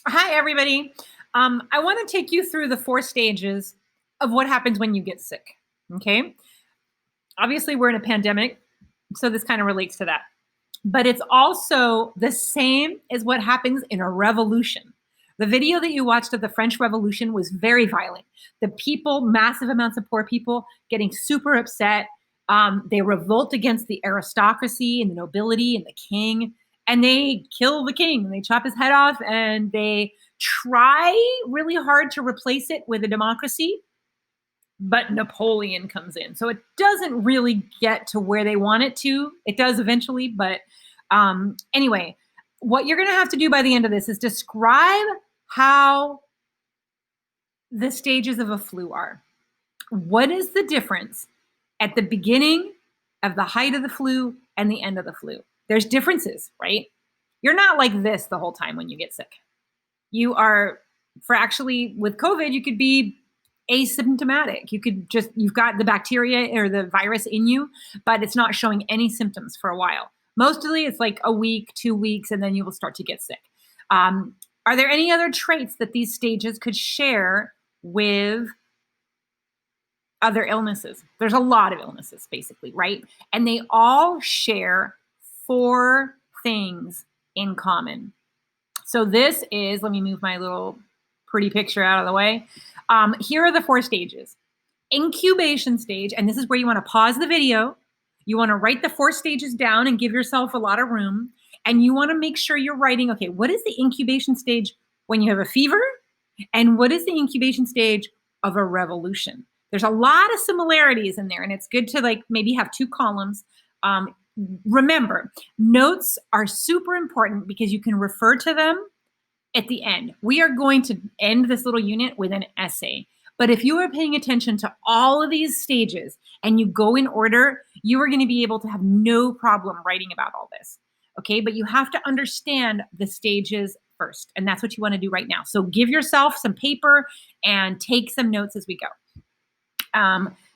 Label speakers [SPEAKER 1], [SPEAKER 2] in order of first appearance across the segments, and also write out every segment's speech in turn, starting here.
[SPEAKER 1] Hi, everybody. I want to take you through the four stages of what happens when you get sick. Okay. Obviously, we're in a pandemic, so this kind of relates to that. But it's also the same as what happens in a revolution. The video that you watched of the French Revolution was very violent. The people, massive amounts of poor people, getting super upset. They revolt against the aristocracy and the nobility and the king, and they kill the king and they chop his head off and they try really hard to replace it with a democracy. But Napoleon comes in. So it doesn't really get to where they want it to. It does eventually, but anyway, what you're going to have to do by the end of this is describe how the stages of a flu are. What is the difference at the beginning of the height of the flu and the end of the flu? There's differences, right? You're not like this the whole time when you get sick. You are, for actually with COVID, you could be asymptomatic. You've got the bacteria or the virus in you, but it's not showing any symptoms for a while. Mostly it's like a week, 2 weeks, and then you will start to get sick. Are there any other traits that these stages could share with other illnesses? There's a lot of illnesses, basically, right? And they all share four things in common. So this is, let me move my little pretty picture out of the way. Here are the four stages. Incubation stage, and this is where you want to pause the video. You want to write the four stages down and give yourself a lot of room. And you want to make sure you're writing, okay, what is the incubation stage when you have a fever? And what is the incubation stage of a revolution? There's a lot of similarities in there, and it's good to like maybe have two columns. Remember, notes are super important because you can refer to them at the end. We are going to end this little unit with an essay. But if you are paying attention to all of these stages and you go in order, you are going to be able to have no problem writing about all this. Okay, but you have to understand the stages first. And that's what you want to do right now. So give yourself some paper and take some notes as we go.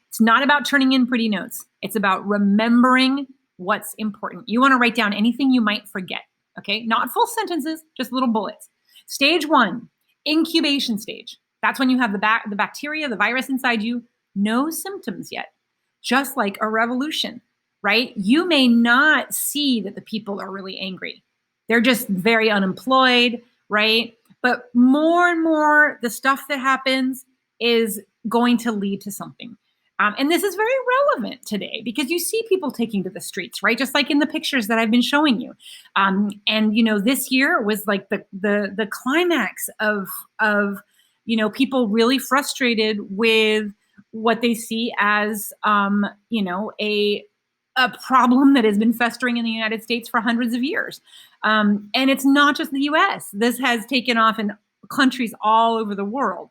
[SPEAKER 1] It's not about turning in pretty notes. It's about remembering what's important. You want to write down anything you might forget. Okay, not full sentences, just little bullets. Stage one, incubation stage. That's when you have the bacteria, the virus inside you, no symptoms yet, just like a revolution, right? You may not see that the people are really angry. They're just very unemployed, right? But more and more, the stuff that happens is going to lead to something. And this is very relevant today because you see people taking to the streets, right? Just like in the pictures that I've been showing you. And you know, this year was like the climax of people really frustrated with what they see as a problem that has been festering in the United States for hundreds of years. And it's not just the US. This has taken off in countries all over the world,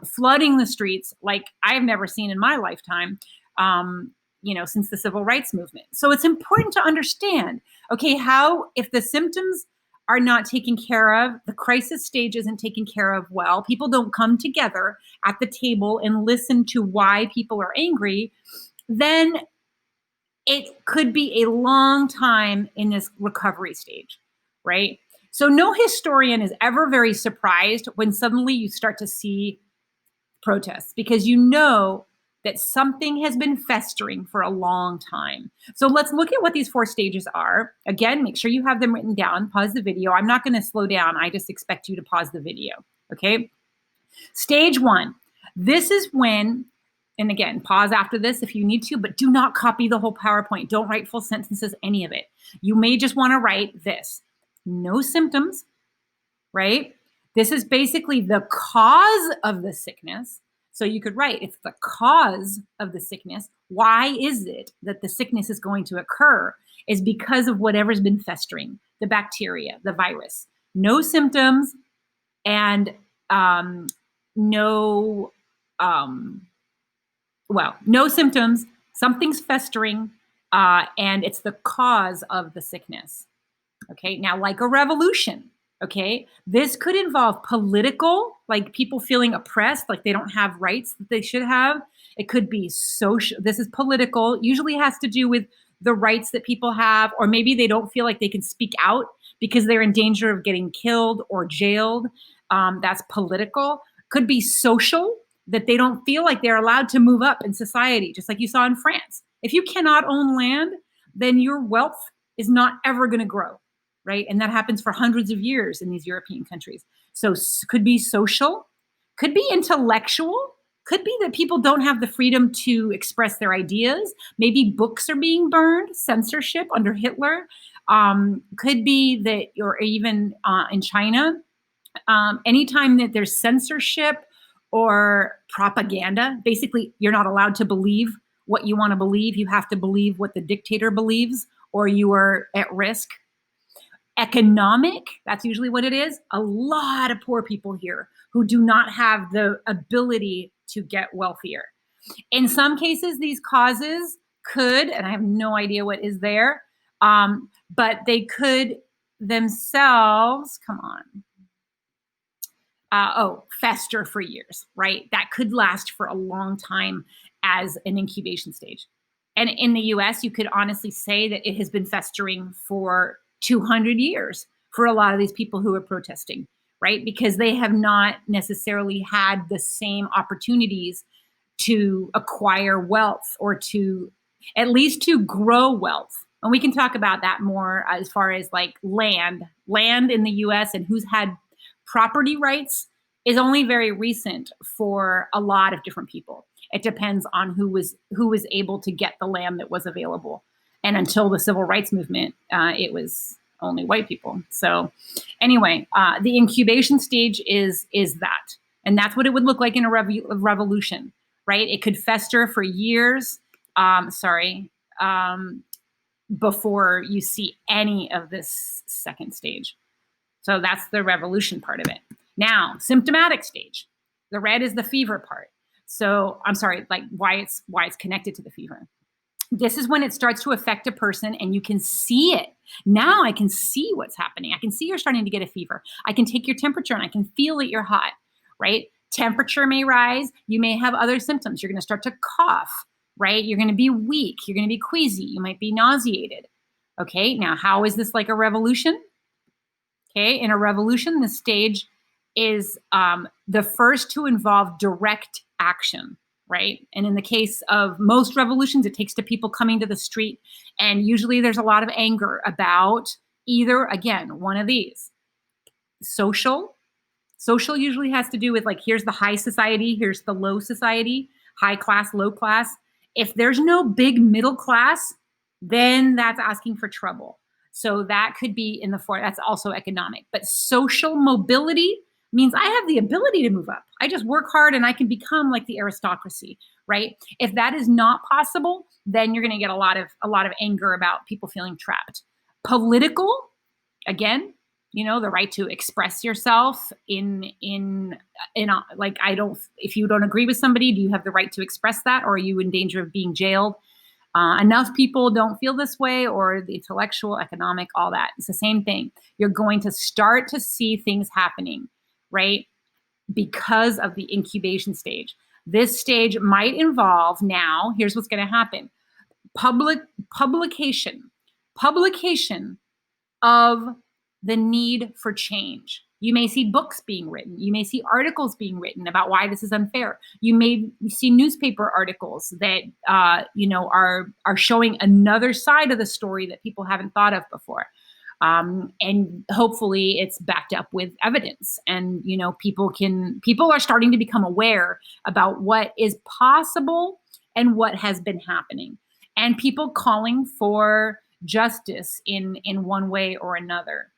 [SPEAKER 1] flooding the streets like I've never seen in my lifetime, since the civil rights movement. So it's important to understand, okay, how, if the symptoms are not taken care of, the crisis stage isn't taken care of well, people don't come together at the table and listen to why people are angry, then it could be a long time in this recovery stage, right? So no historian is ever very surprised when suddenly you start to see protests because you know that something has been festering for a long time. So let's look at what these four stages are. Again, make sure you have them written down. Pause the video. I'm not going to slow down. I just expect you to pause the video. Okay. Stage one. This is when, and again, pause after this if you need to, but do not copy the whole PowerPoint. Don't write full sentences, any of it. You may just want to write this. No symptoms, right? This is basically the cause of the sickness. So you could write, it's the cause of the sickness. Why is it that the sickness is going to occur? Is because of whatever's been festering, the bacteria, the virus. No symptoms and no symptoms, something's festering, and it's the cause of the sickness. Okay, now like a revolution, okay, this could involve political, like people feeling oppressed, like they don't have rights that they should have. It could be social, this is political, usually has to do with the rights that people have, or maybe they don't feel like they can speak out because they're in danger of getting killed or jailed. That's political. Could be social, that they don't feel like they're allowed to move up in society, just like you saw in France. If you cannot own land, then your wealth is not ever going to grow, right? And that happens for hundreds of years in these European countries. So could be social, could be intellectual, could be that people don't have the freedom to express their ideas. Maybe books are being burned, censorship under Hitler. Could be that, or even in China, anytime that there's censorship or propaganda, basically you're not allowed to believe what you want to believe. You have to believe what the dictator believes, or you are at risk. Economic, that's usually what it is. A lot of poor people here who do not have the ability to get wealthier. In some cases, these causes could, and I have no idea what is there, but they could themselves, fester for years, right? That could last for a long time as an incubation stage. And in the US, you could honestly say that it has been festering for 200 years for a lot of these people who are protesting, right? Because they have not necessarily had the same opportunities to acquire wealth, or to at least to grow wealth. And we can talk about that more as far as like land in the US and who's had property rights is only very recent for a lot of different people. It depends on who was able to get the land that was available. And until the civil rights movement, it was only white people. So anyway, the incubation stage is that. And that's what it would look like in a revolution, right? It could fester for years, before you see any of this second stage. So that's the revolution part of it. Now, symptomatic stage. The red is the fever part. So I'm sorry, like why it's connected to the fever. This is when it starts to affect a person and you can see it. Now I can see what's happening. I can see you're starting to get a fever. I can take your temperature and I can feel that you're hot, right? Temperature may rise. You may have other symptoms. You're going to start to cough, right? You're going to be weak. You're going to be queasy. You might be nauseated. Okay, now how is this like a revolution? Okay, in a revolution, the stage is the first to involve direct action, right? And in the case of most revolutions, it takes to people coming to the street. And usually there's a lot of anger about either, again, one of these. Social usually has to do with like, here's the high society, here's the low society, high class, low class. If there's no big middle class, then that's asking for trouble. So that could be in the form, that's also economic. But social mobility means I have the ability to move up. I just work hard and I can become like the aristocracy, right? If that is not possible, then you're going to get a lot of anger about people feeling trapped. Political, again, you know, the right to express yourself if you don't agree with somebody, do you have the right to express that, or are you in danger of being jailed? Enough people don't feel this way, or the intellectual, economic, all that. It's the same thing. You're going to start to see things happening, right? Because of the incubation stage. This stage might involve, now, here's what's going to happen. Publication of the need for change. You may see books being written. You may see articles being written about why this is unfair. You may see newspaper articles that are showing another side of the story that people haven't thought of before. And hopefully it's backed up with evidence. And people are starting to become aware about what is possible and what has been happening. And people calling for justice in one way or another.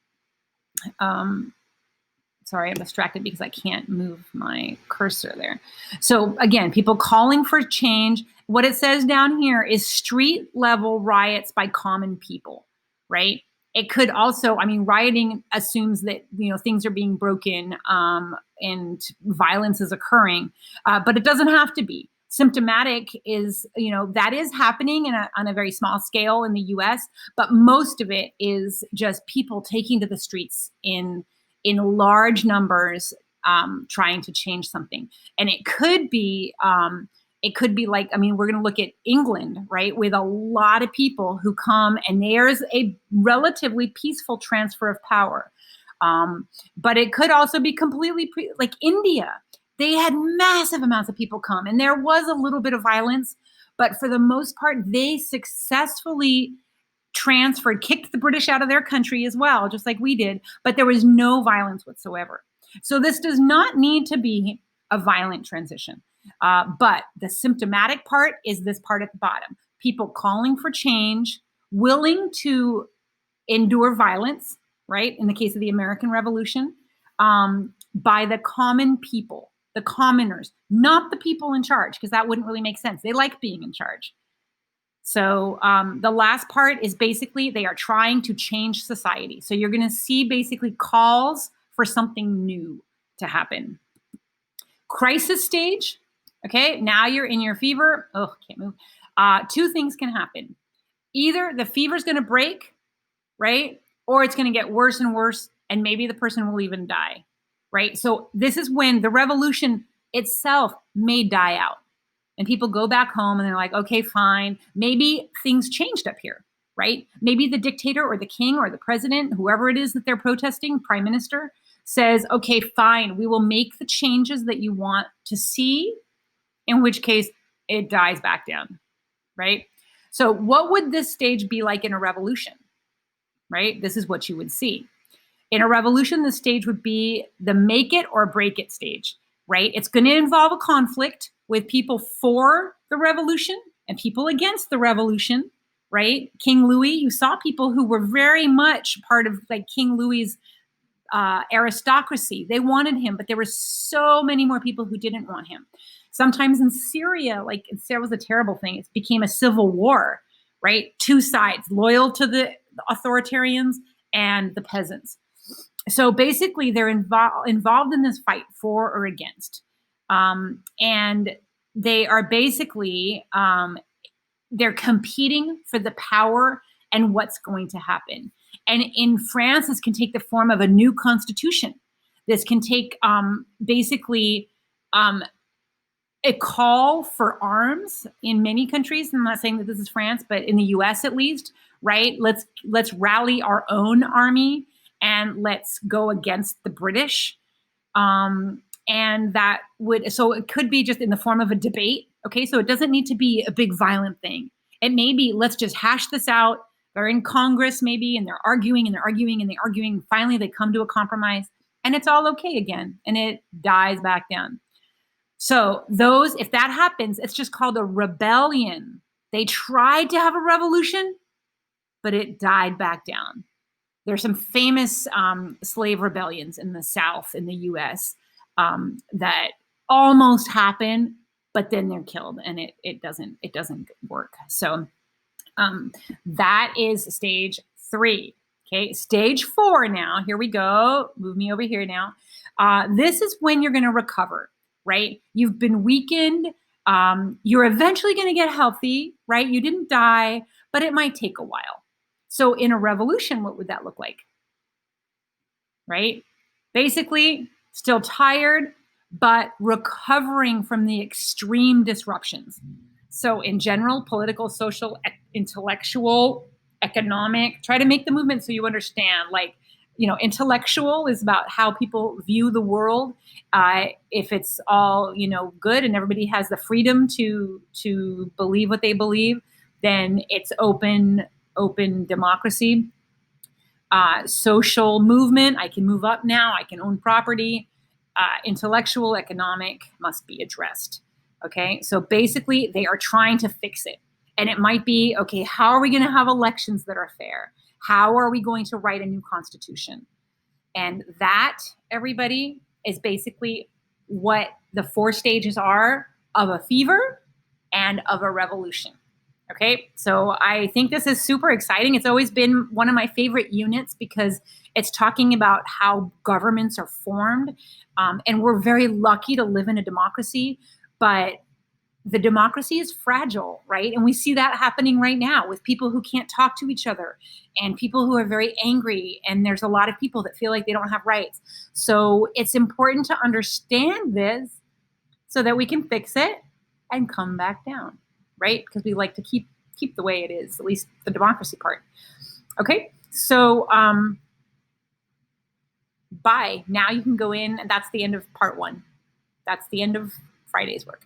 [SPEAKER 1] Sorry, I'm distracted because I can't move my cursor there. So again, people calling for change. What it says down here is street level riots by common people, right? It could also, rioting assumes that, things are being broken and violence is occurring, but it doesn't have to be. Symptomatic is, that is happening on a very small scale in the US, but most of it is just people taking to the streets in large numbers, trying to change something. And it could be It could be like, I mean, we're going to look at England, right, with a lot of people who come, and there's a relatively peaceful transfer of power. But it could also be completely like India. They had massive amounts of people come, and there was a little bit of violence, but for the most part, they successfully transferred, kicked the British out of their country as well, just like we did, but there was no violence whatsoever. So this does not need to be a violent transition. But the symptomatic part is this part at the bottom. People calling for change, willing to endure violence, right? In the case of the American Revolution, by the common people, the commoners, not the people in charge, because that wouldn't really make sense. They like being in charge. So the last part is basically they are trying to change society. So you're going to see basically calls for something new to happen. Crisis stage. Okay, now you're in your fever. Oh, can't move. Two things can happen. Either the fever's going to break, right? Or it's going to get worse and worse, and maybe the person will even die, right? So this is when the revolution itself may die out. And people go back home and they're like, okay, fine. Maybe things changed up here, right? Maybe the dictator or the king or the president, whoever it is that they're protesting, prime minister, says, okay, fine, we will make the changes that you want to see, in which case it dies back down, right? So what would this stage be like in a revolution, right? This is what you would see. In a revolution, the stage would be the make it or break it stage, right? It's going to involve a conflict with people for the revolution and people against the revolution, right? King Louis, you saw people who were very much part of like King Louis's aristocracy. They wanted him, but there were so many more people who didn't want him. Sometimes in Syria, like Syria was a terrible thing. It became a civil war, right? Two sides, loyal to the authoritarians and the peasants. So basically, they're involved in this fight for or against. And they are basically, they're competing for the power and what's going to happen. And in France, this can take the form of a new constitution. This can take basically a call for arms in many countries. I'm not saying that this is France, but in the US at least, right? Let's rally our own army and let's go against the British. And that would, so it could be just in the form of a debate. Okay, so it doesn't need to be a big violent thing. It may be, let's just hash this out. They're in Congress maybe, and they're arguing and they're arguing and they're arguing. Finally, they come to a compromise and it's all okay again. And it dies back down. So those, if that happens, it's just called a rebellion. They tried to have a revolution, but it died back down. There's some famous slave rebellions in the South in the US that almost happen, but then they're killed and it doesn't work. So that is stage 3. Okay, stage 4 now. Here we go. Move me over here now. This is when you're going to recover, right? You've been weakened. You're eventually going to get healthy, right? You didn't die, but it might take a while. So in a revolution, what would that look like? Right? Basically, still tired, but recovering from the extreme disruptions. So in general, political, social, intellectual, economic, try to make the movement so you understand, like, you know, intellectual is about how people view the world. If it's all, you know, good and everybody has the freedom to believe what they believe, then it's open democracy. Social movement, I can move up now, I can own property. Intellectual, economic must be addressed. Okay, so basically they are trying to fix it. And it might be, okay, how are we going to have elections that are fair? How are we going to write a new constitution? And that, everybody, is basically what the 4 stages are of a fever and of a revolution. Okay, so I think this is super exciting. It's always been one of my favorite units because it's talking about how governments are formed. And we're very lucky to live in a democracy, but the democracy is fragile, right? And we see that happening right now with people who can't talk to each other and people who are very angry. And there's a lot of people that feel like they don't have rights. So it's important to understand this so that we can fix it and come back down, right? Because we like to keep the way it is, at least the democracy part. Okay, so bye. Now you can go in, and that's the end of part one. That's the end of Friday's work.